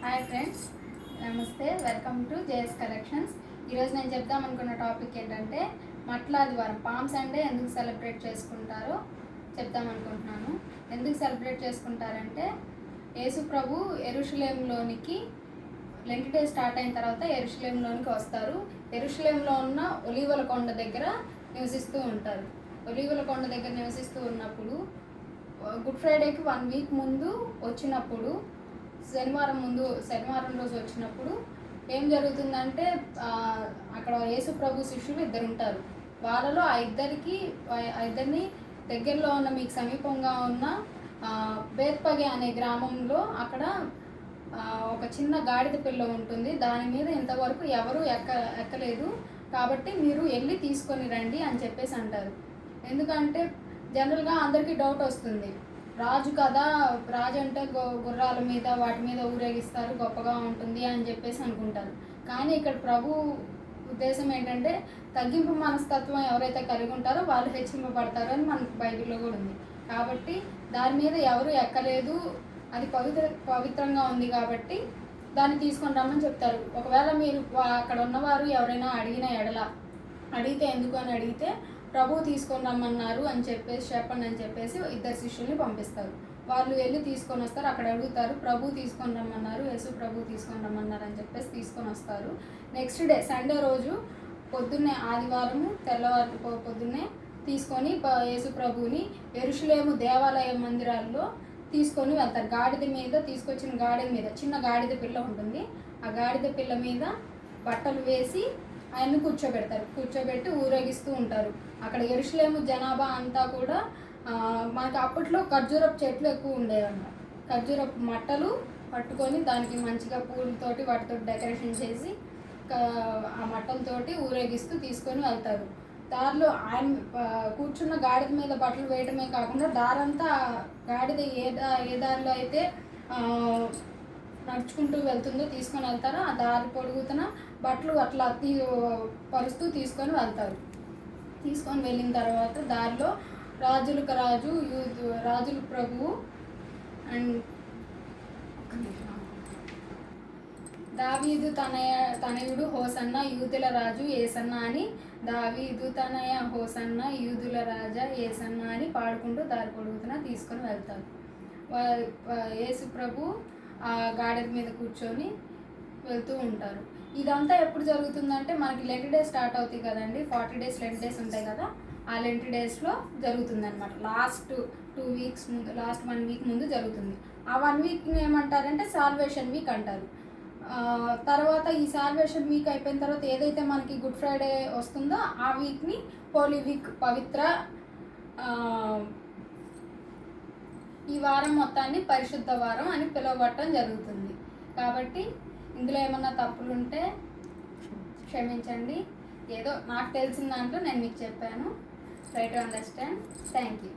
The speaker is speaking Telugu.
హాయ్ ఫ్రెండ్స్, నమస్తే. Welcome to JS collections. ఈరోజు నేను చెప్దాం అనుకున్న టాపిక్ ఏంటంటే మట్ల ఆదివారం పామ్ సండే ఎందుకు సెలబ్రేట్ చేసుకుంటారో చెప్దాం అనుకుంటున్నాను. ఎందుకు సెలబ్రేట్ చేసుకుంటారంటే యేసు ప్రభు యెరూషలేంలోనికి లెంట్ డే స్టార్ట్ అయిన తర్వాత యెరూషలేంలోనికి వస్తారు. యెరూషలేంలో ఉన్న ఒలీవల కొండ దగ్గర నివసిస్తూ ఉంటారు. ఒలీవల కొండ దగ్గర నివసిస్తూ ఉన్నప్పుడు గుడ్ ఫ్రైడేకి 1 వీక్ ముందు వచ్చినప్పుడు శనివారం రోజు వచ్చినప్పుడు ఏం జరుగుతుందంటే అక్కడ యేసు ప్రభు శిష్యులు 2 ఉంటారు. వాళ్ళలో ఆ ఇద్దరిని దగ్గరలో ఉన్న మీకు సమీపంగా ఉన్న బేత్పగే అనే గ్రామంలో అక్కడ ఒక చిన్న గాడిద పిల్ల ఉంటుంది. దాని మీద ఇంతవరకు ఎవరు ఎక్కలేదు, కాబట్టి మీరు వెళ్ళి తీసుకొని రండి అని చెప్పేసి అంటారు. ఎందుకంటే జనరల్గా అందరికీ డౌట్ వస్తుంది, రాజు కదా, రాజు అంటే గుర్రాల మీద వాటి మీద ఊరేగిస్తారు, గొప్పగా ఉంటుంది అని చెప్పేసి అనుకుంటారు. కానీ ఇక్కడ ప్రభు ఉద్దేశం ఏంటంటే తగ్గింపు మనస్తత్వం ఎవరైతే కలిగి ఉంటారో వాళ్ళు హెచ్చింపబడతారు అని మనకు బైబిల్లో కూడా ఉంది. కాబట్టి దాని మీద ఎవరు ఎక్కలేదు, అది పవిత్రంగా ఉంది కాబట్టి దాన్ని తీసుకొని రమ్మని చెప్తారు. ఒకవేళ మీరు అక్కడ ఉన్నవారు ఎవరైనా అడిగితే ఎందుకు అని అడిగితే ప్రభు తీసుకొని రమ్మన్నారు అని చెప్పండి అని చెప్పేసి 2 శిష్యుల్ని పంపిస్తారు. వాళ్ళు వెళ్ళి తీసుకొని వస్తారు. అక్కడ అడుగుతారు, ప్రభు తీసుకొని రమ్మన్నారు, యేసు ప్రభు తీసుకొని రమ్మన్నారు అని చెప్పేసి తీసుకొని వస్తారు. నెక్స్ట్ డే సండే రోజు పొద్దున్నే, ఆదివారము తెల్లవారు పొద్దున్నే తీసుకొని యేసు ప్రభుని యెరూషలేము దేవాలయ మందిరాల్లో తీసుకొని వెళ్తారు. తీసుకొచ్చిన గాడిద మీద చిన్న గాడిద పిల్ల ఉంటుంది. ఆ గాడిద పిల్ల మీద బట్టలు వేసి ఆయన్ని కూర్చోబెట్టి ఊరేగిస్తూ ఉంటారు. అక్కడ యెరూషలేము జనాభా అంతా కూడా మనకి అప్పట్లో ఖర్జూరపు చెట్లు ఎక్కువ ఉండేవన్నమాట. ఖర్జూరపు మట్టలు పట్టుకొని దానికి మంచిగా పూలతోటి వాటితో డెకరేషన్ చేసి ఆ మట్టలతోటి ఊరేగిస్తూ తీసుకొని వెళ్తారు. దారిలో ఆయన కూర్చున్న గాడిద మీద బట్టలు వేయడమే కాకుండా దారంతా గాడిద ఏ దారిలో అయితే నడుచుకుంటూ వెళ్తుందో తీసుకొని వెళ్తారో ఆ దారి పొడుగుతున్న బట్టలు అట్లా పరుస్తూ తీసుకొని వెళ్తారు. తీసుకొని వెళ్ళిన తర్వాత దారిలో రాజులకు ప్రభువు అండ్ దావీదు తనయుడు హోసన్న యూదుల రాజు ఏసన్న అని, దావీదు తనయ హోసన్న యూదుల రాజా ఏసన్న అని పాడుకుంటూ దారి పొడుగుతున్న తీసుకొని వెళ్తారు. యేసు ప్రభు ఆ గాడిద మీద కూర్చొని వెళ్తూ ఉంటారు. ఇదంతా ఎప్పుడు జరుగుతుందంటే మనకి లెంట్ డే స్టార్ట్ అవుతాయి కదండి, 40 days లెంట్ డేస్ ఉంటాయి కదా, ఆ లెంట్ డేస్లో జరుగుతుంది అనమాట. లాస్ట్ 1 వీక్ ముందు జరుగుతుంది. ఆ 1 వీక్ని ఏమంటారంటే సాల్వేషన్ వీక్ అంటారు. తర్వాత ఈ సాల్వేషన్ వీక్ అయిపోయిన తర్వాత ఏదైతే మనకి గుడ్ ఫ్రైడే వస్తుందో ఆ వీక్ని హోలీ వీక్, పవిత్ర, ఈ వారం మొత్తాన్ని పరిశుద్ధ వారం అని పిలువబడటం జరుగుతుంది. కాబట్టి ఇందులో ఏమన్నా తప్పులు ఉంటే క్షమించండి. ఏదో నాకు తెలిసిన దాంట్లో నేను మీకు చెప్పాను. Try to understand. Thank you.